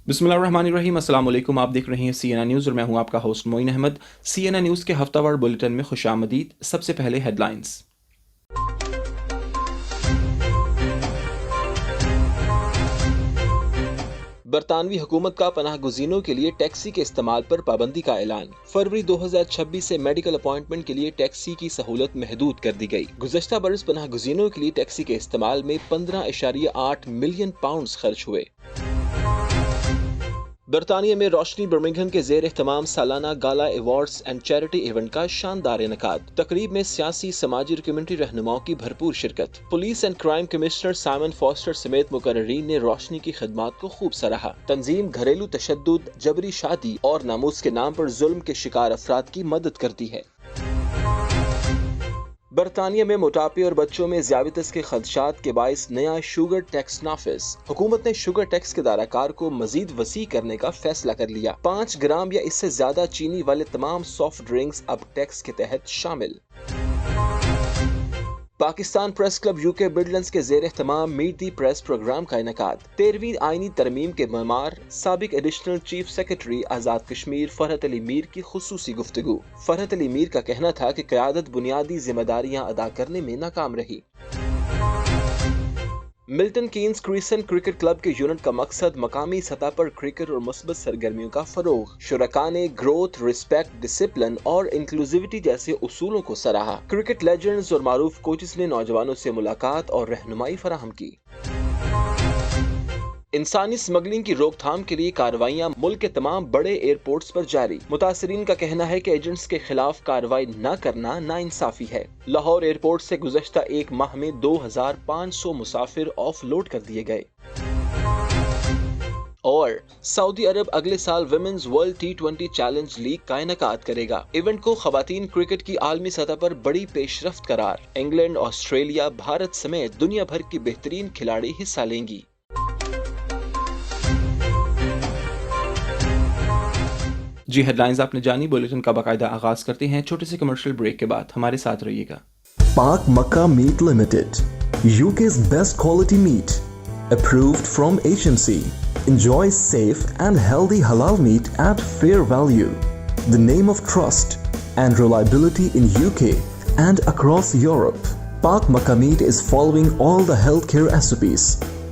बिस्मिल्लाहिर्रहमानिर्रहीम। अस्सलाम वालेकुम। आप देख रहे हैं CNN न्यूज़ और मैं हूं आपका host Moin Ahmed. CNN news के हफ्तावार बुलेटिन में खुशामदीद। सबसे पहले हेडलाइंस। बरतानवी हुकूमत का पनाह गुज़ीनों के लिए टैक्सी के इस्तेमाल पर पाबंदी का ऐलान। फरवरी 2026 से मेडिकल अपॉइंटमेंट के लिए टैक्सी की सहूलत महदूद कर दी गई। गुज़श्ता बरस पनाह गुज़ीनों के लिए टैक्सी के इस्तेमाल में 15.8 मिलियन पाउंड खर्च हुए। बरतानिया में रोशनी बर्मिंघम के ज़ेर एहतमाम सालाना गाला अवार्ड्स एंड चैरिटी इवेंट का शानदार इनेकाद। तकरीब में सियासी समाजी और कम्युनिटी रहनुमाओं की भरपूर शिरकत। Police and crime commissioner Simon foster समेत मुकर्ररीन ने रोशनी की खिदमात को खूब सराहा। तंजीम घरेलू तशद्दुद, जबरी शादी और नामूस के नाम पर जुल्म के शिकार अफराद की मदद करती है। बरतानिया में मोटापे और बच्चों में ज़ियाबतीस के खदशात के बाइस नया शुगर टैक्स नाफिज। हुकूमत ने शुगर टैक्स के दायराकार को मजीद वसी करने का फैसला कर लिया। 5 ग्राम या इससे ज्यादा चीनी वाले तमाम सॉफ्ट ड्रिंक्स अब टैक्स के तहत शामिल। Pakistan press club UK Midlands के ज़ेर एहतमाम मीट दी प्रेस प्रोग्राम का इनेकाद। 13वीं आईनी तरमीम के मेमार साबिक additional chief secretary Azad Kashmir Farhat Ali Mir की खुसूसी गुफ्तगू। फरहत अली मीर का कहना था कि क़यादत बुनियादी जिम्मेदारियां अदा करने में नाकाम रही। Milton Keynes crescent cricket club के यूनिट का मकसद मकामी सतह पर क्रिकेट और मुस्बत सरगर्मियों का फरोग। शुरका ने ग्रोथ, रिस्पेक्ट, डिसिप्लिन और इंक्लूसिविटी जैसे उसूलों को सराहा। क्रिकेट लेजेंड्स और मारूफ कोचेस ने नौजवानों से मुलाकात और रहनुमाई फराहम की। इंसानी स्मगलिंग की रोकथाम के लिए कार्रवाइयां मुल्क के तमाम बड़े एयरपोर्ट्स पर जारी। मुतासरीन का कहना है कि एजेंट्स के खिलाफ कार्रवाई न करना नाइंसाफी है। लाहौर एयरपोर्ट से गुज़श्ता एक माह में 2500 मुसाफिर ऑफ लोड कर दिए गए। और सऊदी अरब अगले साल women's world T20 challenge league का इनेकाद करेगा। इवेंट को खवातीन क्रिकेट की आलमी सतह पर बड़ी पेशरफ्त करार। इंग्लैंड, ऑस्ट्रेलिया, भारत समेत दुनिया भर की बेहतरीन खिलाड़ी हिस्सा लेंगी। जी, हेडलाइंस आपने जानी। बुलेटिन का बाकायदा आगाज करते हैं छोटे से कमर्शियल ब्रेक के बाद। हमारे साथ रहिएगा। Pak Makkah Meat Limited, UK's best quality meat, approved from HMC. Enjoy safe and healthy halal meat at fair value. The name of trust and reliability in UK and across Europe. Pak Makkah Meat is following all the healthcare SOPs.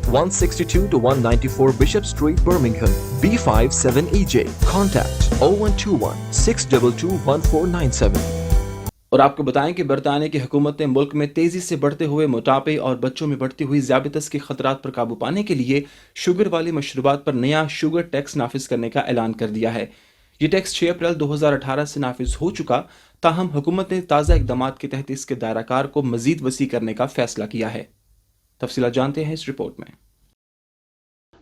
162 to 194 Bishop Street, Birmingham, B57EJ. Contact 0121 622 1497. और आपको बताएं कि बरतानिया की हुकूमत ने मुल्क में तेजी से बढ़ते हुए मोटापे और बच्चों में बढ़ती हुई ज़ियाबतीस के खतरात पर काबू पाने के लिए शुगर वाली मशरूबात पर नया शुगर टैक्स नाफिज करने का ऐलान कर दिया है। ये टैक्स 6 अप्रैल 2018 से नाफिज हो चुका, ताहम हुकूमत ने ताज़ा इक़दामात के तहत इसके दायराकार को मजीद वसी करने का फैसला किया है। तफसीलात जानते हैं इस रिपोर्ट में।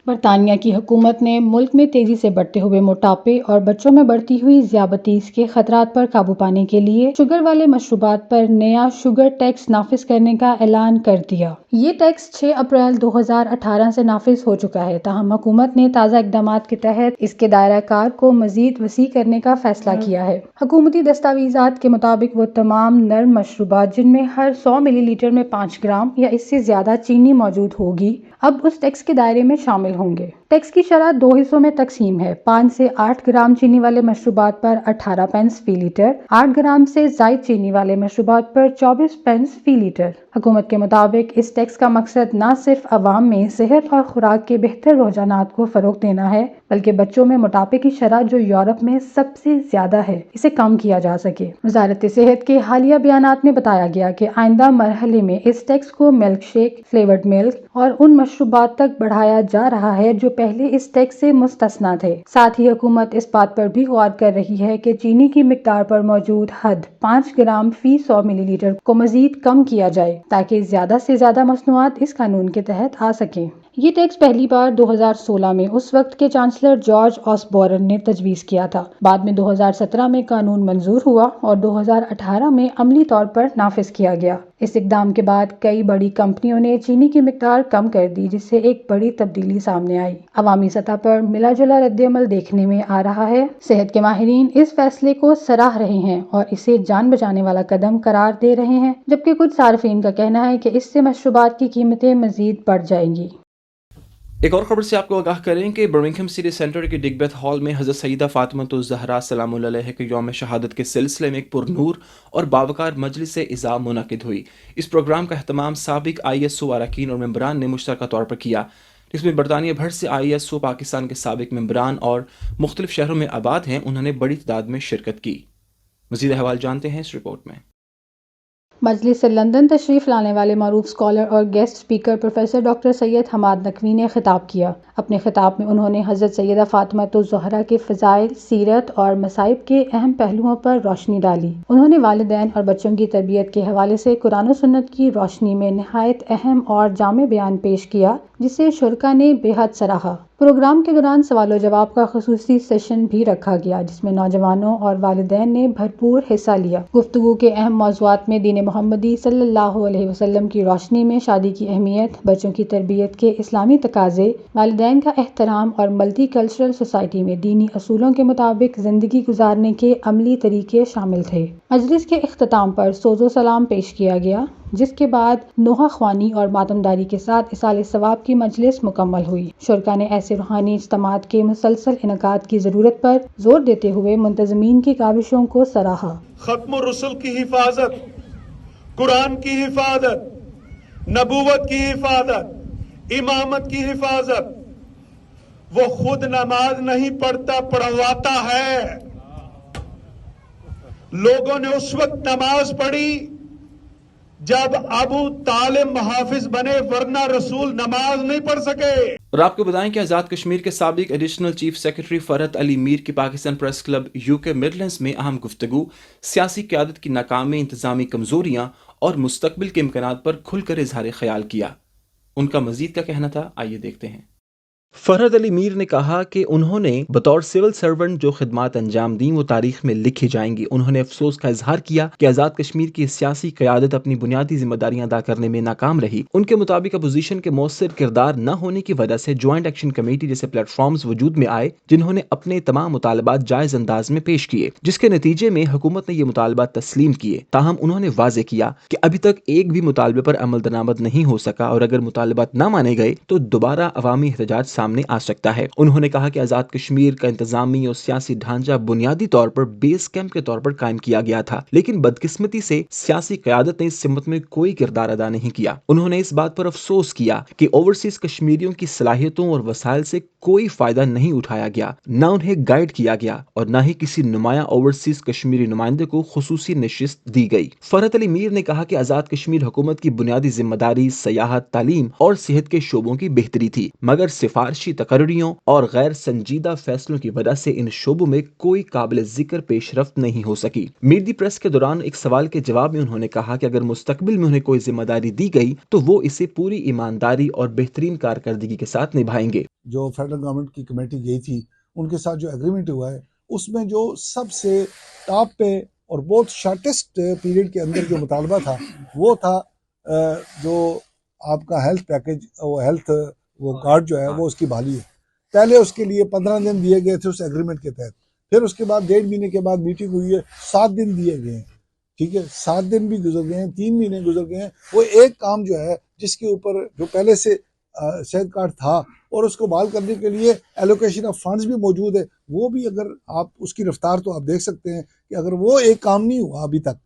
बरतानिया की हुकूमत ने मुल्क में तेजी से बढ़ते हुए मोटापे और बच्चों में बढ़ती हुई ज़ियाबतीस के खतरात पर काबू पाने के लिए शुगर वाले मशरूबात पर नया शुगर टैक्स नाफिज करने का ऐलान कर दिया। ये टैक्स 6 अप्रैल 2018 से नाफिज हो चुका है, ताहम हुकूमत ने ताज़ा इक़दामात के तहत इसके दायराकार को मजीद वसी करने का फैसला किया है। हुकूमती दस्तावेज़ात के मुताबिक वो तमाम नर्म मशरूबात जिनमें हर 100 मिलीलीटर में 5 ग्राम या इससे ज़्यादा चीनी मौजूद होगी अब उस टैक्स के दायरे में शामिल होंगे। टैक्स की शरह 2 हिस्सों में तकसीम है। 5 से 8 ग्राम चीनी वाले मशरूबात पर 18 पेंस फी लीटर, 8 ग्राम से ज़ायद चीनी वाले मशरूबात पर 24 पेंस फी लीटर। हुकूमत के मुताबिक इस टैक्स का मकसद न सिर्फ अवाम में सेहत और खुराक के बेहतर रुझानात को फरोग देना है, बल्कि बच्चों में मोटापे की शरह जो यूरोप में सबसे ज्यादा है इसे कम किया जा सके। वजारत सेहत के हालिया बयानात में बताया गया कि आइंदा मरहले में इस टैक्स को मिल्क शेक, फ्लेवर्ड मिल्क और उन मशरूबात तक बढ़ाया जा रहा है जो पहले इस टैक्स से मुस्तस्ना थे। साथ ही हुकूमत इस बात पर भी गौर कर रही है कि चीनी की मिकदार पर मौजूद हद 5 ग्राम फी 100 मिलीलीटर को मजीद कम किया जाए ताकि ज्यादा से ज्यादा मसनूआत इस कानून के तहत आ सकें। ये टैक्स पहली बार 2016 में उस वक्त के चांसलर जॉर्ज ऑसबॉर्न ने तजवीज़ किया था। बाद में 2017 में कानून मंजूर हुआ और 2018 में अमली तौर पर नाफिज किया गया। इस इकदाम के बाद कई बड़ी कंपनियों ने चीनी की मिकदार कम कर दी, जिससे एक बड़ी तब्दीली सामने आई। अवामी सतह पर मिला जुला रद्द-ए-अमल देखने में आ रहा है। सेहत के माहिरीन इस फैसले को सराह रहे हैं और इसे जान बचाने वाला कदम करार दे रहे हैं, जबकि कुछ सार्फिन का कहना है कि इससे मशरूबात की कीमतें मजीद बढ़ जाएंगी। ایک اور خبر سے آپ کو آگاہ کریں کہ برمنگھم سٹی سینٹر کے ڈگبیتھ ہال میں حضرت سیدہ فاطمۃ الزہرا سلام اللہ علیہ کے یوم شہادت کے سلسلے میں ایک پرنور اور باوقار مجلس عزا منعقد ہوئی۔ اس پروگرام کا اہتمام سابق ISO اراکین اور ممبران نے مشترکہ طور پر کیا، جس میں برطانیہ بھر سے ISO پاکستان کے سابق ممبران اور مختلف شہروں میں آباد ہیں، انہوں نے بڑی تعداد میں شرکت کی۔ مزید احوال جانتے ہیں اس رپورٹ میں۔ مجلس سے لندن تشریف لانے والے معروف اسکالر اور گیسٹ اسپیکر پروفیسر ڈاکٹر سید حماد نقوی نے خطاب کیا۔ اپنے خطاب میں انہوں نے حضرت سیدہ فاطمۃ الزہرا کے فضائل، سیرت اور مصائب کے اہم پہلوؤں پر روشنی ڈالی۔ انہوں نے والدین اور بچوں کی تربیت کے حوالے سے قرآن و سنت کی روشنی میں نہایت اہم اور جامع بیان پیش کیا، جسے شرکاء نے بے حد سراہا۔ پروگرام کے دوران سوال و جواب کا خصوصی سیشن بھی رکھا گیا، جس میں نوجوانوں اور والدین نے بھرپور حصہ لیا۔ گفتگو کے اہم موضوعات میں دین محمدی صلی اللہ علیہ وسلم کی روشنی میں شادی کی اہمیت، بچوں کی تربیت کے اسلامی تقاضے، والدین کا احترام اور ملٹی کلچرل سوسائٹی میں دینی اصولوں کے مطابق زندگی گزارنے کے عملی طریقے شامل تھے۔ مجلس کے اختتام پر سوز و سلام پیش کیا گیا، جس کے بعد نوحہ خوانی اور ماتمداری کے ساتھ ایصال ثواب کی مجلس مکمل ہوئی۔ شرکاء نے ایسے روحانی اجتماعات کے مسلسل انعقاد کی ضرورت پر زور دیتے ہوئے منتظمین کی کاوشوں کو سراہا۔ ختم الرسل کی حفاظت، قرآن کی حفاظت، نبوت کی حفاظت، امامت کی حفاظت، وہ خود نماز نہیں پڑھتا، پڑھواتا ہے۔ لوگوں نے اس وقت نماز پڑھی جب ابو طالب محافظ بنے، ورنہ رسول نماز نہیں پڑھ سکے۔ اور آپ کو بتائیں کہ آزاد کشمیر کے سابق ایڈیشنل چیف سیکرٹری فرحت علی میر کی Pakistan press club UK Midlands میں اہم گفتگو، سیاسی قیادت کی ناکامی، انتظامی کمزوریاں اور مستقبل کے امکانات پر کھل کر اظہار خیال کیا۔ ان کا مزید کیا کہنا تھا، آئیے دیکھتے ہیں۔ فرحت علی میر نے کہا کہ انہوں نے بطور سول سرونٹ جو خدمات انجام دیں وہ تاریخ میں لکھی جائیں گی۔ انہوں نے افسوس کا اظہار کیا کہ آزاد کشمیر کی سیاسی قیادت اپنی بنیادی ذمہ داریاں ادا کرنے میں ناکام رہی۔ ان کے مطابق اپوزیشن کے مؤثر کردار نہ ہونے کی وجہ سے جوائنٹ ایکشن کمیٹی جیسے پلیٹ فارمز وجود میں آئے، جنہوں نے اپنے تمام مطالبات جائز انداز میں پیش کیے، جس کے نتیجے میں حکومت نے یہ مطالبات تسلیم کیے۔ تاہم انہوں نے واضح کیا کہ ابھی تک ایک بھی مطالبے پر عمل درآمد نہیں ہو سکا، اور اگر مطالبات نہ مانے گئے تو دوبارہ عوامی احتجاج سامنے آ سکتا ہے۔ انہوں نے کہا کہ آزاد کشمیر کا انتظامی اور سیاسی ڈھانچہ بنیادی طور پر بیس کیمپ کے طور پر قائم کیا گیا تھا، لیکن بدقسمتی سے سیاسی قیادت نے اس سمت میں کوئی کردار ادا نہیں کیا۔ انہوں نے اس بات پر افسوس کیا کہ اوورسیز کشمیریوں کی صلاحیتوں اور وسائل سے کوئی فائدہ نہیں اٹھایا گیا، نہ انہیں گائیڈ کیا گیا، اور نہ ہی کسی نمایاں اوورسیز کشمیری نمائندے کو خصوصی نشست دی گئی۔ فرحت علی میر نے کہا کہ آزاد کشمیر حکومت کی بنیادی ذمہ داری سیاحت، تعلیم اور صحت کے شعبوں کی بہتری تھی، مگر سفارشی تقرریوں اور غیر سنجیدہ فیصلوں کی وجہ سے ان شعبوں میں کوئی قابل ذکر پیش رفت نہیں ہو سکی۔ میٹ دی پریس کے دوران ایک سوال کے جواب میں انہوں نے کہا کہ اگر مستقبل میں انہیں کوئی ذمہ داری دی گئی تو وہ اسے پوری ایمانداری اور بہترین کارکردگی کے ساتھ نبھائیں گے۔ جو فیڈرل گورنمنٹ کی کمیٹی گئی تھی، ان کے ساتھ جو ایگریمنٹ ہوا ہے، اس میں جو سب سے ٹاپ پہ اور بہت شارٹیسٹ پیریڈ کے اندر جو مطالبہ تھا وہ تھا جو آپ کا ہیلتھ پیکج، وہ ہیلتھ وہ کارڈ جو ہے وہ اس کی بحالی ہے۔ پہلے اس کے لیے 15 دن دیے گئے تھے اس ایگریمنٹ کے تحت، پھر اس کے بعد 1.5 مہینے کے بعد میٹنگ ہوئی ہے، 7 دن دیے گئے ہیں۔ ٹھیک ہے، 7 دن بھی گزر گئے ہیں، 3 مہینے گزر گئے ہیں۔ وہ ایک کام جو ہے جس کے اوپر جو پہلے سے صحت کارڈ تھا اور اس کو بحال کرنے کے لیے ایلوکیشن آف فنڈز بھی موجود ہے، وہ بھی اگر آپ اس کی رفتار تو آپ دیکھ سکتے ہیں کہ اگر وہ ایک کام نہیں ہوا ابھی تک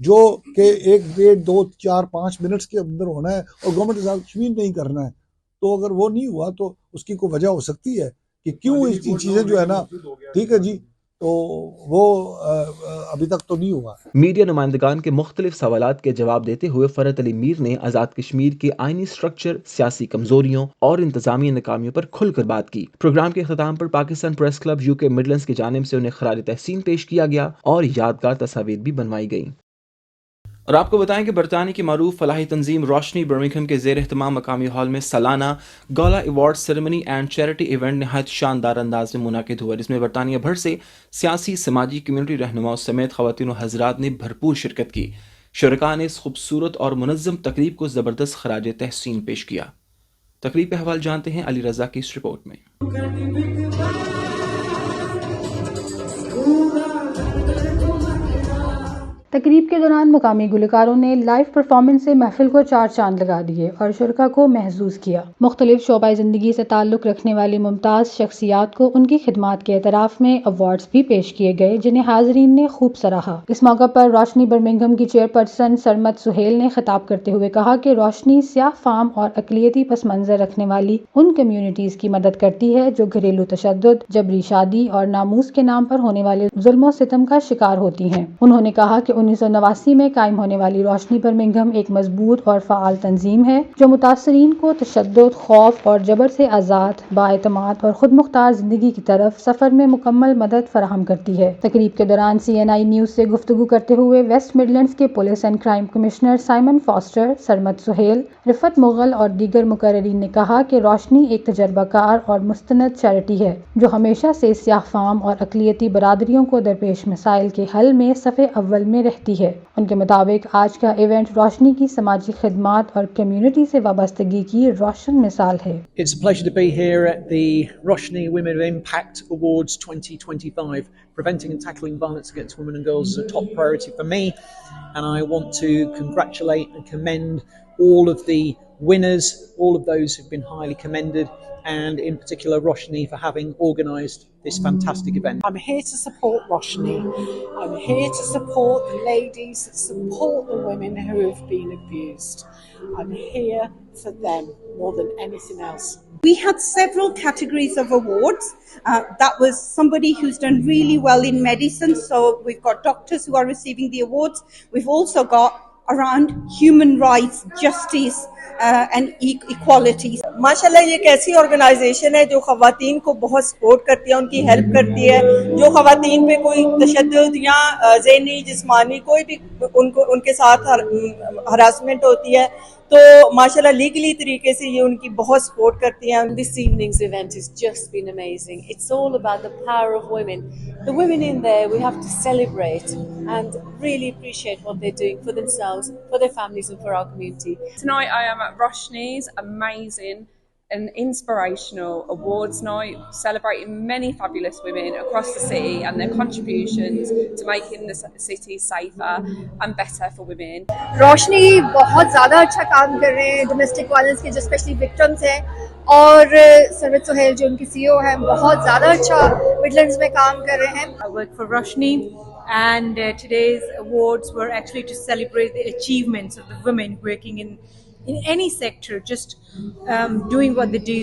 جو کہ 1 1.5 2 4 5 منٹس کے اندر ہونا ہے اور گورنمنٹ آزاد کشمیر نہیں کرنا ہے، تو اگر وہ نہیں ہوا تو اس کی کوئی وجہ ہو سکتی ہے کہ کیوں اس چیزیں جو ہے نا، ٹھیک ہے جی، تو وہ ابھی تک تو نہیں ہوا۔ میڈیا نمائندگان کے مختلف سوالات کے جواب دیتے ہوئے فرحت علی میر نے آزاد کشمیر کے آئینی سٹرکچر، سیاسی کمزوریوں اور انتظامی ناکامیوں پر کھل کر بات کی۔ پروگرام کے اختتام پر Pakistan press club UK Midlands کی جانب سے انہیں خراج تحسین پیش کیا گیا اور یادگار تصاویر بھی بنوائی گئیں۔ اور آپ کو بتائیں کہ برطانیہ کی معروف فلاحی تنظیم روشنی برمنگھم کے زیر اہتمام مقامی ہال میں سالانہ گالا award ceremony and charity event نہایت شاندار انداز میں منعقد ہوا، جس میں برطانیہ بھر سے سیاسی، سماجی، کمیونٹی رہنماؤں سمیت خواتین و حضرات نے بھرپور شرکت کی۔ شرکاء نے اس خوبصورت اور منظم تقریب کو زبردست خراج تحسین پیش کیا۔ تقریب کے حوال جانتے ہیں علی رضا کی اس رپورٹ میں۔ تقریب کے دوران مقامی گلوکاروں نے لائیو پرفارمنس سے محفل کو چار چاند لگا دیے اور شرکاء کو محظوظ کیا۔ مختلف شعبہ زندگی سے تعلق رکھنے والی ممتاز شخصیات کو ان کی خدمات کے اعتراف میں ایوارڈز بھی پیش کیے گئے جنہیں حاضرین نے خوب سراہا۔ اس موقع پر روشنی برمنگھم کی چیئرپرسن سرمد سہیل نے خطاب کرتے ہوئے کہا کہ روشنی سیاہ فام اور اقلیتی پس منظر رکھنے والی ان کمیونٹیز کی مدد کرتی ہے جو گھریلو تشدد، جبری شادی اور ناموس کے نام پر ہونے والے ظلم و ستم کا شکار ہوتی ہیں۔ انہوں نے کہا کہ 1989 میں قائم ہونے والی روشنی برمنگھم ایک مضبوط اور فعال تنظیم ہے جو متاثرین کو تشدد، خوف اور جبر سے آزاد، بااعتماد اور خود مختار زندگی کی طرف سفر میں مکمل مدد فراہم کرتی ہے۔ تقریب کے دوران CNI نیوز سے گفتگو کرتے ہوئے ویسٹ مڈلینڈز کے police and crime commissioner Simon faster, Sarmad Sohail, رفت مغل اور دیگر مقررین نے کہا کہ روشنی ایک تجربہ کار اور مستند چیریٹی ہے جو ہمیشہ سے سیاہ فام اور اقلیتی برادریوں کو درپیش مسائل کے حل میں صف اول میں رہتی ہے۔ ان کے مطابق آج کا ایونٹ روشنی کی سماجی خدمات اور کمیونٹی سے وابستگی کی روشن مثال ہے۔ It's a pleasure to be here at the Roshni Women of Impact Awards 2025. Preventing and tackling violence against women and girls is a top priority for me, and I want to congratulate and commend all of the winners, all of those who've been highly commended, and in particular Roshni for having organised this fantastic event. I'm here to support Roshni. I'm here to support the ladies, support the women who have been abused. I'm here for them more than anything else. We had several categories of awards. That was somebody who's done really well in medicine. So we've got doctors who are receiving the awards. We've also got around human rights, justice and equality. ماشاءاللہ یہ ایک ایسی organization ہے جو خواتین کو بہت support کرتی ہے، ان کی ہیلپ کرتی ہے۔ جو خواتین پہ کوئی تشدد یا ذہنی جسمانی کوئی بھی ان کے ساتھ ہراسمنٹ ہوتی ہے تو ماشاءاللہ لیگلی طریقے سے یہ ان کی بہت سپورٹ کرتی ہیں۔ This evening's event has just been amazing. It's all about the power of women. The women in there, we have to celebrate and really appreciate what they're doing for themselves, for their families and for our community. Tonight I am at Roshni's amazing and inspirational awards night, celebrating many fabulous women across the city and their contributions to making the city safer and better for women. روشنی بہت زیادہ اچھا کام کر رہے ہیں domestic violence کے جو especially victims ہیں، اور سرمد سہیل جو ان کی CEO ہیں بہت زیادہ اچھا مڈلینڈز میں کام کر رہے ہیں۔ I work for Roshni and today's awards were actually to celebrate the achievements of the women working in any sector, just doing what they do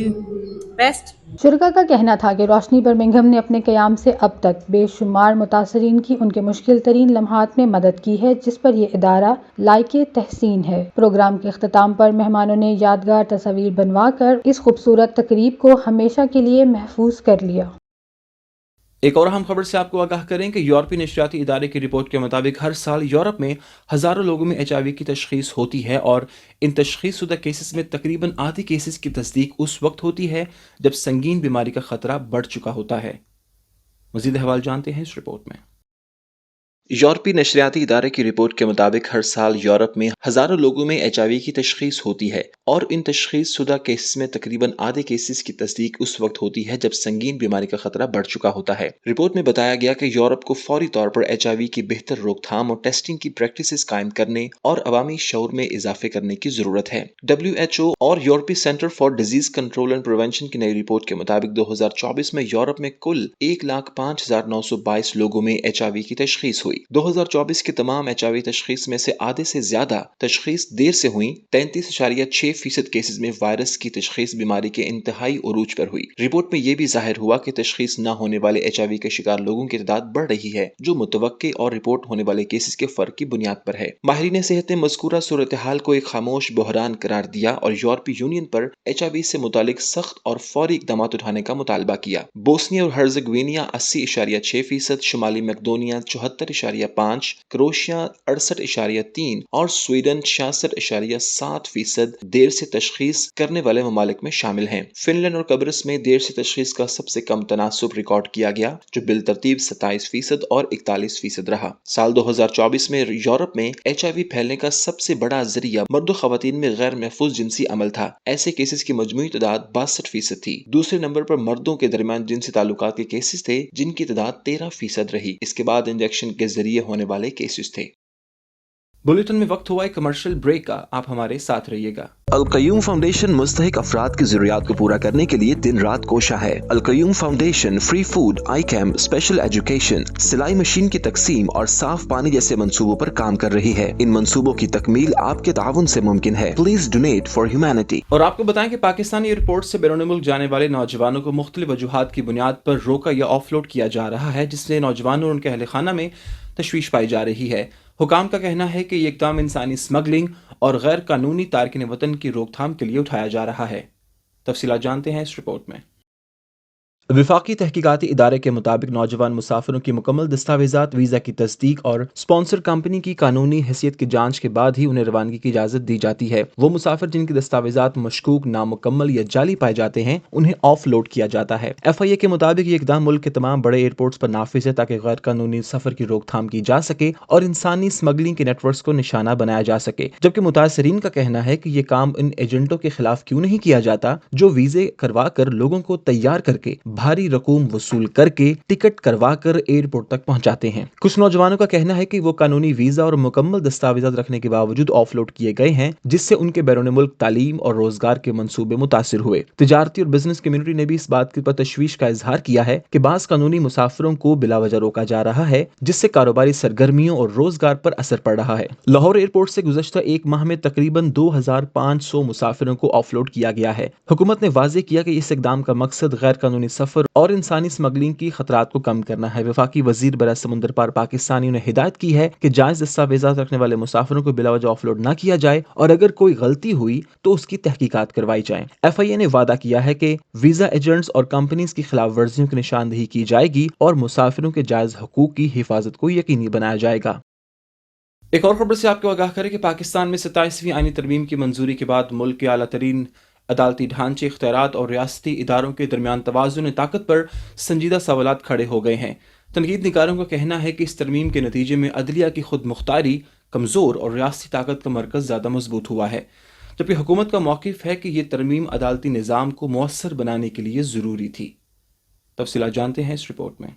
best. شرکاء کا کہنا تھا کہ روشنی برمنگھم نے اپنے قیام سے اب تک بے شمار متاثرین کی ان کے مشکل ترین لمحات میں مدد کی ہے جس پر یہ ادارہ لائق تحسین ہے۔ پروگرام کے اختتام پر مہمانوں نے یادگار تصاویر بنوا کر اس خوبصورت تقریب کو ہمیشہ کے لیے محفوظ کر لیا۔ ایک اور اہم خبر سے آپ کو آگاہ کریں کہ یورپی نشریاتی ادارے کی رپورٹ کے مطابق ہر سال یورپ میں ہزاروں لوگوں میں HIV کی تشخیص ہوتی ہے اور ان تشخیص شدہ کیسز میں تقریباً آدھی کیسز کی تصدیق اس وقت ہوتی ہے جب سنگین بیماری کا خطرہ بڑھ چکا ہوتا ہے۔ مزید احوال جانتے ہیں اس رپورٹ میں۔ یورپی نشریاتی ادارے کی رپورٹ کے مطابق ہر سال یورپ میں ہزاروں لوگوں میں HIV کی تشخیص ہوتی ہے اور ان تشخیص شدہ کیسز میں تقریباً آدھے کیسز کی تصدیق اس وقت ہوتی ہے جب سنگین بیماری کا خطرہ بڑھ چکا ہوتا ہے۔ رپورٹ میں بتایا گیا کہ یورپ کو فوری طور پر HIV کی بہتر روک تھام اور ٹیسٹنگ کی پریکٹسز قائم کرنے اور عوامی شعور میں اضافے کرنے کی ضرورت ہے۔ WHO اور یورپی centre for disease control and prevention کی نئی رپورٹ کے مطابق 2024 میں یورپ میں کل 1,05,922 لوگوں میں HIV کی تشخیص ہوئی۔ 2024 کے تمام HIV تشخیص میں سے آدھے سے زیادہ تشخیص دیر سے ہوئیں۔ 33.6% کیسز میں وائرس کی تشخیص بیماری کے انتہائی عروج پر ہوئی۔ رپورٹ میں یہ بھی ظاہر ہوا کہ تشخیص نہ ہونے والے HIV کے شکار لوگوں کی تعداد بڑھ رہی ہے جو متوقع اور رپورٹ ہونے والے کیسز کے فرق کی بنیاد پر ہے۔ ماہرین صحت نے مذکورہ صورتحال کو ایک خاموش بحران قرار دیا اور یورپی یونین پر HIV سے متعلق سخت اور فوری اقدامات اٹھانے کا مطالبہ کیا۔ بوسنیا اور ہرزیگوینیا 80.6%، شمالی میکڈونیا 74.5%، کروشیا 68.3% اور سویڈن 66.7% دیر سے تشخیص کرنے والے ممالک میں شامل ہیں۔ فن لینڈ اور قبرص میں دیر سے تشخیص کا سب سے کم تناسب ریکارڈ کیا گیا جو بالترتیب 27% اور 41% رہا۔ سال 2024 میں یورپ میں HIV پھیلنے کا سب سے بڑا ذریعہ مرد و خواتین میں غیر محفوظ جنسی عمل تھا۔ ایسے کیسز کی مجموعی تعداد 62% تھی۔ دوسرے نمبر پر مردوں کے درمیان جنسی تعلقات کے کیسز تھے جن کی تعداد 13% رہی۔ اس کے بعد انجیکشن کے ذریعے ہونے والے کیسز تھے۔ बुलेटिन में वक्त हुआ है कमर्शियल ब्रेक का, आप हमारे साथ रहिएगा। अलकयूम फाउंडेशन मुस्तहिक अफराद की जरूरियात को पूरा करने के लिए दिन रात कोशा है। अलकयूम फाउंडेशन फ्री फूड, आई कैम्प, स्पेशल एजुकेशन, सिलाई मशीन की तकसीम और साफ पानी जैसे मंसूबों पर काम कर रही है। इन मंसूबों की तकमील आपके ताउन से मुमकिन है। Please donate for humanity. और आपको बताएं कि पाकिस्तानी एयरपोर्ट से बैरून मुल्क जाने वाले नौजवानों को मुख्तलिफ वजूहात की बुनियाद पर रोका या ऑफलोड किया जा रहा है, जिससे नौजवानों और उनके अहल खाना में तशवीश पाई जा रही है। हुकाम का कहना है कि ये इक़दाम इंसानी स्मगलिंग और गैर कानूनी तारकिन वतन की रोकथाम के लिए उठाया जा रहा है। तफसीलात जानते हैं इस रिपोर्ट में। विफाकी तहकीकाती इदारे के मुताबिक नौजवान मुसाफिरों की मुकम्मल दस्तावेजात, वीज़ा की तस्दीक और स्पॉन्सर कंपनी की कानूनी हैसियत की जांच के बाद ही उन्हें रवानगी की इजाज़त दी जाती है। वो मुसाफिर जिनकी दस्तावेजात मशकूक, नामुकम्मल या जाली पाए जाते हैं, उन्हें ऑफ लोड किया जाता है। FIA के मुताबिक ये इक़दाम मुल्क के तमाम बड़े एयरपोर्ट्स पर नाफिज है ताकि गैर कानूनी सफ़र की रोकथाम की जा सके और इंसानी स्मगलिंग के नेटवर्क को निशाना बनाया जा सके। जबकि मुतासरीन का कहना है कि ये काम इन एजेंटों के खिलाफ क्यों नहीं किया जाता जो वीज़े करवा कर लोगों को तैयार करके भारी रकूम वसूल करके टिकट करवा कर एयरपोर्ट तक पहुंचाते हैं। कुछ नौजवानों का कहना है कि वो कानूनी वीजा और मुकम्मल दस्तावेजात रखने के बावजूद ऑफलोड किए गए हैं, जिससे उनके बैरून मुल्क तालीम और रोजगार के मंसूबे मुतासिर हुए। तिजारती और बिजनेस कम्युनिटी ने भी इस बात पर तशवीश का इजहार किया है कि बास कानूनी मुसाफिरों को बिलावजह रोका जा रहा है, जिससे कारोबारी सरगर्मियों और रोजगार पर असर पड़ रहा है। लाहौर एयरपोर्ट से गुज़श्ता एक माह में तकरीबन 2500 मुसाफिरों को ऑफलोड किया गया है। हुकूमत ने वाज़ेह किया कि इस इक़दाम का मकसद गैर कानूनी सफर और इंसानी स्मगलिंग की खतरात को कम करना है। वफाकी वजीर बरा समुंदर पार पाकिस्तानियों ने हिदायत की है कि जायज दस्तावेजात रखने वाले मुसाफिरों को बिलावजह ऑफलोड न किया जाए और अगर कोई गलती हुई तो उसकी तहकीकात करवाई जाए। FIA ने वादा किया है कि वीजा एजेंट्स और कंपनीज की खिलाफ वर्जियों की निशानदेही की जाएगी और मुसाफिरों के जायज हकूक की हिफाजत को यकीनी बनाया जाएगा। एक और खबर से आपको आगाह करें कि पाकिस्तान में 27वीं आईनी तरमीम की मंजूरी के बाद मुल्क के आला तरीन अदालती ढांचे, इख्तियारात और रियासती इदारों के दरमियान तवाज़ुन ताकत पर संजीदा सवालात खड़े हो गए हैं। तनकीद निगारों का कहना है कि इस तरमीम के नतीजे में अदलिया की खुद मुख्तारी कमज़ोर और रियासती ताकत का मरकज़ ज़्यादा मजबूत हुआ है, जबकि हुकूमत का मौक़िफ़ है कि ये तरमीम अदालती निज़ाम को मौसर बनाने के लिए ज़रूरी थी। तफसीलात जानते हैं इस रिपोर्ट में।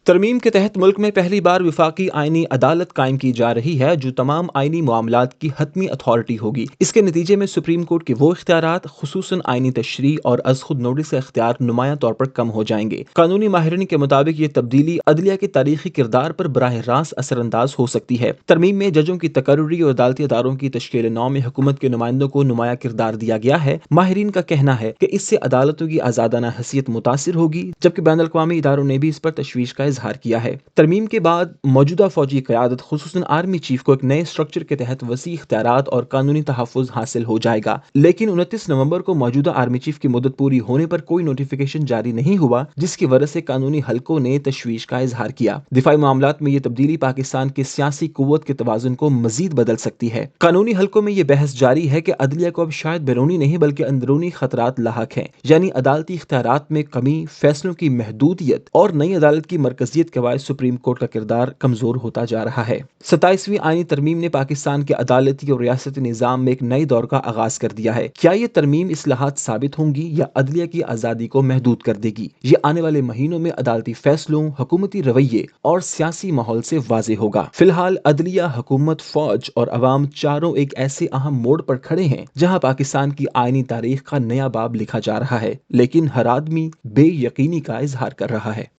तरमीम के तहत मुल्क में पहली बार विफाकी आईनी अदालत कायम की जा रही है जो तमाम आईनी मामलात की हतमी अथॉरिटी होगी। इसके नतीजे में सुप्रीम कोर्ट के वो इख्तियारात खुसूसन आईनी तशरीह और अज खुद नोटिस का इख्तियार नुमाया तौर पर कम हो जाएंगे। कानूनी माहिरीन के मुताबिक ये तब्दीली अदलिया के तारीखी किरदार पर बराह रास्त असरअंदाज हो सकती है। तरमीम में जजों की तकर्रुरी और अदालती अदारों की तश्कील नौ में हुकूमत के नुमाइंदों को नुमाया किरदार दिया गया है। माहिरीन का कहना है कि इससे अदालतों की आजादाना हैसियत मुतासिर होगी, जबकि बैनुल अक़वामी इदारों ने भी इस पर तशवीश का इजहार किया है। तरमीम के बाद मौजूदा फौजी क़यादत खुसूसन आर्मी चीफ को एक नए स्ट्रक्चर के तहत वसी इख्तियारात और कानूनी तहफ़्फ़ुज़ हासिल हो जाएगा, लेकिन 29 नवंबर को मौजूदा आर्मी चीफ की मुद्दत पूरी होने पर कोई नोटिफिकेशन जारी नहीं हुआ, जिसकी वजह से कानूनी हलकों ने तशवीश का इजहार किया। दिफाई मामलात में ये तब्दीली पाकिस्तान की सियासी कुव्वत के तवाज़ुन को मजीद बदल सकती है। कानूनी हलकों में ये बहस जारी है कि अदलिया को अब शायद बैरूनी नहीं बल्कि अंदरूनी खतरात लाहक हैं, यानी अदालती इख्तियारात में कमी, फैसलों की महदूदियत और नई अदालत की मरकजियत के बायस सुप्रीम कोर्ट का किरदार कमजोर होता जा रहा है। 27वीं आईनी तरमीम ने पाकिस्तान के अदालती और रियासती निज़ाम में एक नए दौर का आगाज कर दिया है। क्या ये तरमीम इस्लाहात साबित होंगी या अदलिया की आज़ादी को महदूद कर देगी? ये आने वाले महीनों में अदालती फैसलों, हुकूमती रवैये और सियासी माहौल से वाज़ेह होगा। फिलहाल अदलिया, हुकूमत, फौज और अवाम चारों एक ऐसे अहम मोड़ पर खड़े हैं जहां पाकिस्तान की आईनी तारीख का नया बाब लिखा जा रहा है, लेकिन हर आदमी बेयकीनी का इजहार कर रहा है।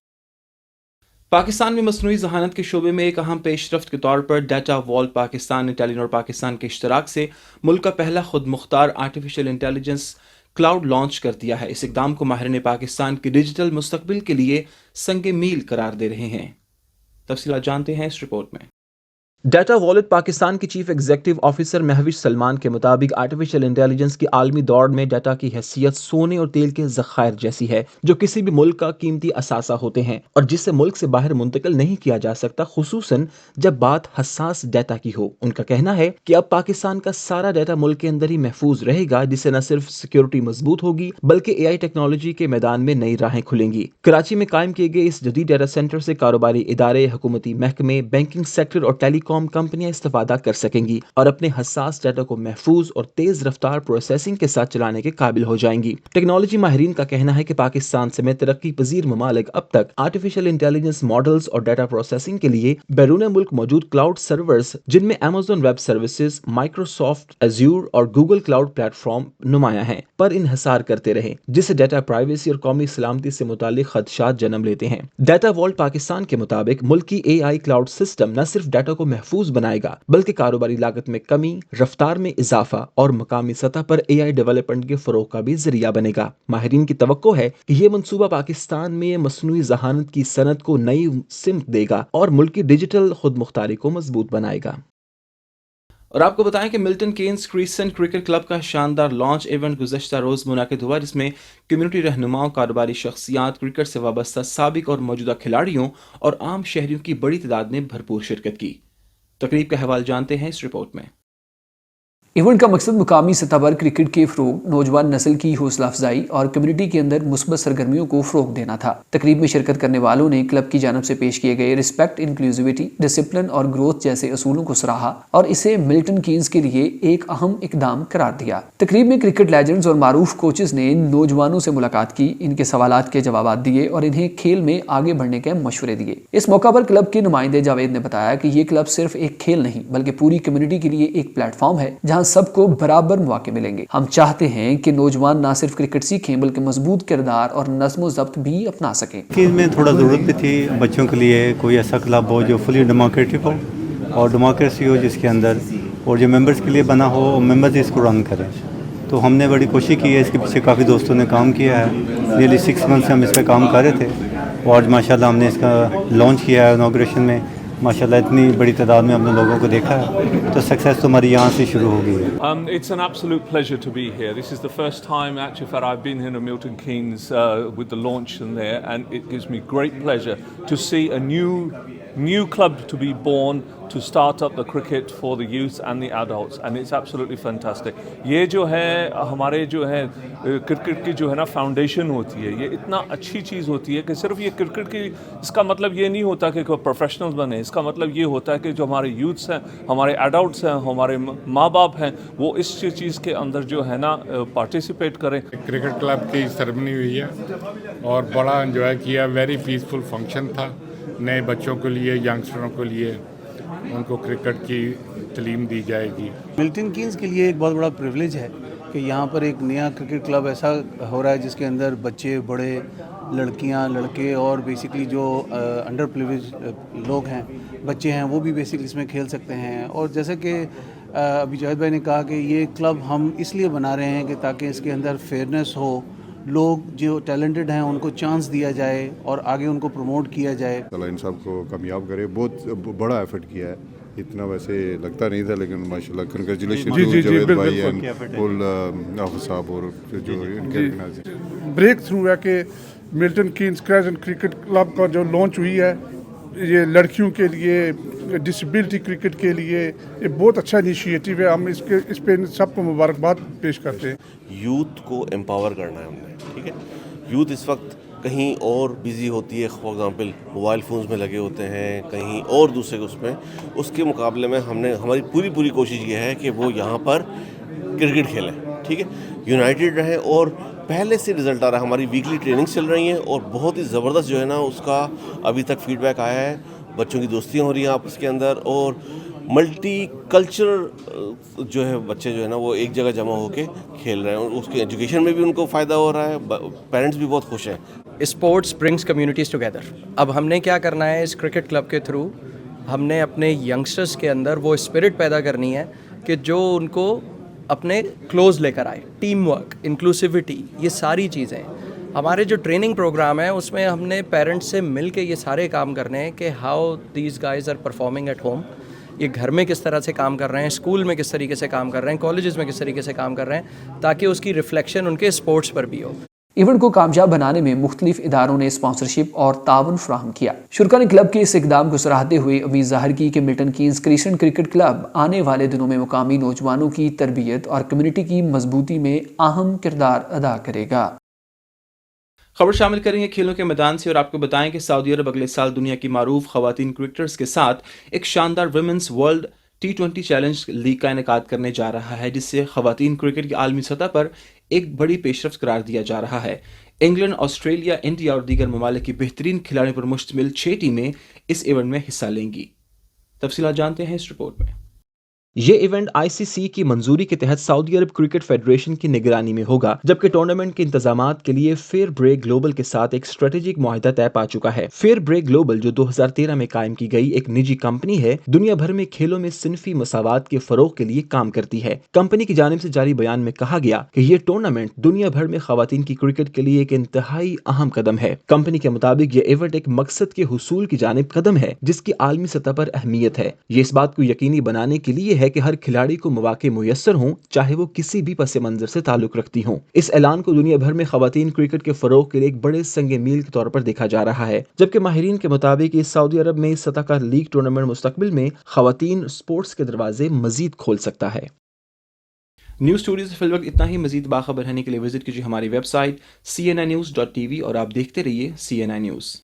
पाकिस्तान में मसनूई ज़हानत के शोबे में एक अहम पेशरफ्त के तौर पर डाटा वॉल पाकिस्तान ने टेलीनॉर पाकिस्तान के इश्तराक से मुल्क का पहला खुद Mukhtar artificial intelligence cloud launch कर दिया है। इस इक़दाम को माहिरीन पाकिस्तान के डिजिटल मुस्तकबिल के लिए संगे मील करार दे रहे हैं। तफसीलात जानते हैं इस रिपोर्ट में। डाटा वॉलेट पाकिस्तान की chief executive officer Mahwish Salman के मुताबिक आर्टिफिशियल इंटेलिजेंस की आलमी दौड़ में डाटा की हैसियत सोने और तेल के ज़खायर जैसी है, जो किसी भी मुल्क का कीमती असासा होते हैं और जिससे मुल्क से बाहर मुंतकिल नहीं किया जा सकता, खुसूसन जब बात हसास डाटा की हो। उनका कहना है कि अब पाकिस्तान का सारा डाटा मुल्क के अंदर ही महफूज रहेगा, जिससे न सिर्फ सिक्योरिटी मजबूत होगी बल्कि AI टेक्नोलॉजी के मैदान में नई राहें खुलेंगी। कराची में कायम किए गए इस जदीद डाटा सेंटर से कारोबारी इदारे, हुकूमती महकमे, बैंकिंग सेक्टर और टेलीकॉम कॉम कंपनियां इस्तेफादा कर सकेंगी और अपने हसास डाटा को महफूज और तेज रफ्तार प्रोसेसिंग के साथ चलाने के काबिल हो जाएंगी। टेक्नोलॉजी माहिरीन का कहना है कि पाकिस्तान समेत तरक्की पजीर ममालिक अब तक आर्टिफिशियल इंटेलिजेंस मॉडल्स और डाटा प्रोसेसिंग के लिए बैरून मुल्क मौजूद क्लाउड सर्वर्स जिनमें Amazon web services, Microsoft Azure और गूगल क्लाउड प्लेटफॉर्म नुमाया हैं, पर इन्हिसार करते रहे, जिससे डाटा प्राइवेसी और कौमी सलामती से मुतालिक खदशात जन्म लेते हैं। डाटा वॉल्ट पाकिस्तान के मुताबिक मुल्क की AI क्लाउड सिस्टम न सिर्फ डाटा को महफूज बनाएगा बल्कि कारोबारी लागत में कमी, रफ्तार में इजाफा और मकामी सतह पर AI डेवलपमेंट के फरोग का भी जरिया बनेगा। माहिरीन की तवक्को है कि यह मंसूबा पाकिस्तान में मसनूई ज़हानत की सनत को नई सिमत देगा और मुल्क की डिजिटल खुद मुख्तारी को मजबूत बनाएगा। और आपको बताएं कि Milton Keynes Crescent cricket club का शानदार लॉन्च इवेंट गुज़श्ता रोज़ मुनाकिद हुआ, जिसमें कम्युनिटी रहनुमाओं, कारोबारी शख्सियात, क्रिकेट से वाबस्ता साबिक और मौजूदा खिलाड़ियों और आम शहरियों की बड़ी तादाद ने भरपूर शिरकत की। तकरीब का हवाला जानते हैं इस रिपोर्ट में। इवेंट का मकसद मुकामी सतह पर क्रिकेट के फ़रोग, नौजवान नस्ल की हौसला अफजाई और कम्युनिटी के अंदर मुस्बत सरगर्मियों को फ़रोग देना था। तकरीब में शिरकत करने वालों ने क्लब की जानब से पेश किए गए रिस्पेक्ट, इंक्लूसिविटी, डिसिप्लिन और ग्रोथ जैसे असूलों को सराहा और इसे मिल्टन कीन्स के लिए एक अहम इकदाम करार दिया। तकरीब में क्रिकेट लेजेंड्स और मारूफ कोचेस ने नौजवानों से मुलाकात की, इनके सवालात के जवाब दिए और इन्हें खेल में आगे बढ़ने के मशवरे दिए। इस मौका पर क्लब के नुमाइंदे जावेद ने बताया कि ये क्लब सिर्फ एक खेल नहीं बल्कि पूरी कम्युनिटी के लिए एक प्लेटफॉर्म है जहाँ सबको बराबर मौके मिलेंगे। हम चाहते हैं कि नौजवान न सिर्फ क्रिकेट सीखें बल्कि मजबूत किरदार और नज़्म ज़ब्त भी अपना सकें। में थोड़ा ज़रूरत भी थी बच्चों के लिए कोई ऐसा क्लब हो जो फुली डेमोक्रेटिक हो और डेमोक्रेसी हो जिसके अंदर, और जो मेंबर्स के लिए बना हो मेंबर्स इसको रन करें। तो हमने बड़ी कोशिश की है, इसके पीछे काफ़ी दोस्तों ने काम किया है। नियरली 6 मंथ से हम इस पर काम कर रहे थे और माशाल्लाह हमने इसका लॉन्च किया है। इनॉग्रेशन में माशाल्लाह इतनी बड़ी तादाद में हमने लोगों को देखा है, तो सक्सेस तो हमारी यहाँ से शुरू हो गई है। It's an absolute pleasure to be here. This is the first time actually that I've been here at Milton Keynes with the launch in there, and it gives me great pleasure to see a new club to be born to start up the cricket for the youth and the adults, and it's absolutely fantastic. ये जो है हमारे जो है cricket की जो है ना फाउंडेशन होती है, ये इतना अच्छी चीज़ होती है कि सिर्फ ये क्रिकेट की, इसका मतलब ये नहीं होता कि कोई प्रोफेशनल्स बने, इसका मतलब ये होता है कि जो हमारे यूथ्स हैं, हमारे एडल्ट्स हैं, हमारे माँ बाप हैं, वो इस चीज़ के अंदर जो है ना पार्टिसिपेट करें। क्रिकेट क्लब की सेरेमनी हुई है और बड़ा एंजॉय किया, वेरी पीसफुल फंक्शन था। नए बच्चों के लिए, यंगस्टरों के लिए उनको क्रिकेट की तालीम दी जाएगी। मिल्टन कीन्स के लिए एक बहुत बड़ा प्रिविलेज है कि यहाँ पर एक नया क्रिकेट क्लब ऐसा हो रहा है जिसके अंदर बच्चे, बड़े, लड़कियाँ, लड़के और बेसिकली जो अंडर प्रिविलेज लोग हैं, बच्चे हैं, वो भी बेसिकली इसमें खेल सकते हैं। और जैसे कि अभी जावेद भाई ने कहा कि ये क्लब हम इसलिए बना रहे हैं कि ताकि इसके अंदर फेयरनेस हो, लोग जो टैलेंटेड हैं उनको चांस दिया जाए और आगे उनको प्रमोट किया जाए। अल्लाह इन सब को कामयाब करे, बहुत बड़ा एफर्ट किया है, इतना वैसे लगता नहीं था लेकिन माशाल्लाह कंग्रेचुलेशन टू जावेद भाई एंड फुल ऑफिस साहब और जो इनके ब्रेक थ्रू है कि Milton Keynes crescent cricket club का जो लॉन्च हुई है, ये लड़कियों के लिए, डिसेबिलिटी क्रिकेट के लिए ये बहुत अच्छा इनिशिएटिव है। हम इस पे सबको मुबारकबाद पेश करते हैं। यूथ को एम्पावर करना है हमने, ठीक है। यूथ इस वक्त कहीं और बिज़ी होती है, फॉर एग्जांपल मोबाइल फ़ोन्स में लगे होते हैं, कहीं और दूसरे उसमें, उसके मुकाबले में हमारी पूरी कोशिश ये है कि वो यहाँ पर क्रिकेट खेलें, ठीक है, यूनाइटेड रहें। और पहले से रिज़ल्ट आ रहा है, हमारी वीकली ट्रेनिंग्स चल रही हैं और बहुत ही ज़बरदस्त जो है ना उसका अभी तक फीडबैक आया है। बच्चों की दोस्तियाँ हो रही हैं आपस के अंदर और मल्टी कल्चर जो है बच्चे जो है ना वो एक जगह जमा होकर खेल रहे हैं और उसके एजुकेशन में भी उनको फ़ायदा हो रहा है, पेरेंट्स भी बहुत खुश हैं। Sports brings communities together. अब हमने क्या करना है, इस क्रिकेट क्लब के थ्रू हमने अपने यंगस्टर्स के अंदर वो स्पिरिट पैदा करनी है कि जो उनको अपने क्लोज लेकर आए। टीम वर्क, इंक्लूसिविटी, ये सारी चीज़ें हमारे जो ट्रेनिंग प्रोग्राम है उसमें हमने पेरेंट्स से मिल के ये सारे काम करने हैं कि how these guys are performing at home, ये घर में किस तरह से काम कर रहे हैं, स्कूल में किस तरीके से काम कर रहे हैं, कॉलेजेस में किस तरीके से काम कर रहे हैं, ताकि उसकी रिफ्लेक्शन उनके स्पोर्ट्स पर भी हो। इवेंट को कामयाब बनाने में मुख्तलिफ इदारों ने स्पॉन्सरशिप और तावन फराहम किया। शुरा ने क्लब के इस इकदाम को सराहते हुए उम्मीद जाहिर की कि Milton Keynes crescent cricket club आने वाले दिनों में मुकामी नौजवानों की तरबियत और कम्युनिटी की मजबूती में अहम किरदार अदा करेगा। खबर शामिल करेंगे खेलों के मैदान से और आपको बताएं कि सऊदी अरब अगले साल दुनिया की मारूफ खवातीन क्रिकेटर्स के साथ एक शानदार women's world T20 challenge league का इनेकाद करने जा रहा है, जिससे खवातीन क्रिकेट की आलमी सतह पर एक बड़ी पेशरफ्त करार दिया जा रहा है। इंग्लैंड, ऑस्ट्रेलिया, इंडिया और दीगर ममालिक की बेहतरीन खिलाड़ियों पर मुश्तमिल 6 टीमें इस इवेंट में हिस्सा लेंगी। तफसीलात जानते हैं इस रिपोर्ट में। ये इवेंट ICC की मंजूरी के तहत सऊदी अरब क्रिकेट फेडरेशन की निगरानी में होगा, जबकि टूर्नामेंट के इंतजामात के लिए फेयर ब्रेक ग्लोबल के साथ एक स्ट्रेटेजिक मुआहिदा तय पा चुका है। फेयर ब्रेक ग्लोबल, जो 2013 में कायम की गई एक निजी कंपनी है, दुनिया भर में खेलों में सिनफी मसावात के फरोग के लिए काम करती है। कंपनी की जानिब से जारी बयान में कहा गया कि ये टूर्नामेंट दुनिया भर में खवातीन की क्रिकेट के लिए एक इंतहाई अहम कदम है। कंपनी के मुताबिक ये इवेंट एक मकसद के हुसूल की जानिब कदम है, जिसकी आलमी सतह पर अहमियत है। ये इस बात को यकीनी बनाने के लिए है कि हर खिलाड़ी को मौके मुयस्सर हों, चाहे वो किसी भी पस मंजर से ताल्लुक रखती हों। इस ऐलान को दुनिया भर में खवातीन क्रिकेट के फरोग के लिए एक बड़े संगे मील के तौर पर देखा जा रहा है, जबकि माहिरीन के मुताबिक इस सऊदी अरब में इस सतह का लीग टूर्नामेंट मुस्तकबिल में खवातीन स्पोर्ट्स के दरवाजे मजीद खोल सकता है। न्यूज़ स्टूडियो से फिलवक्त इतना ही। मजीद बाखबर रहने के लिए विजिट कीजिए हमारी वेबसाइट cninews.tv और आप देखते रहिए CNI न्यूज़।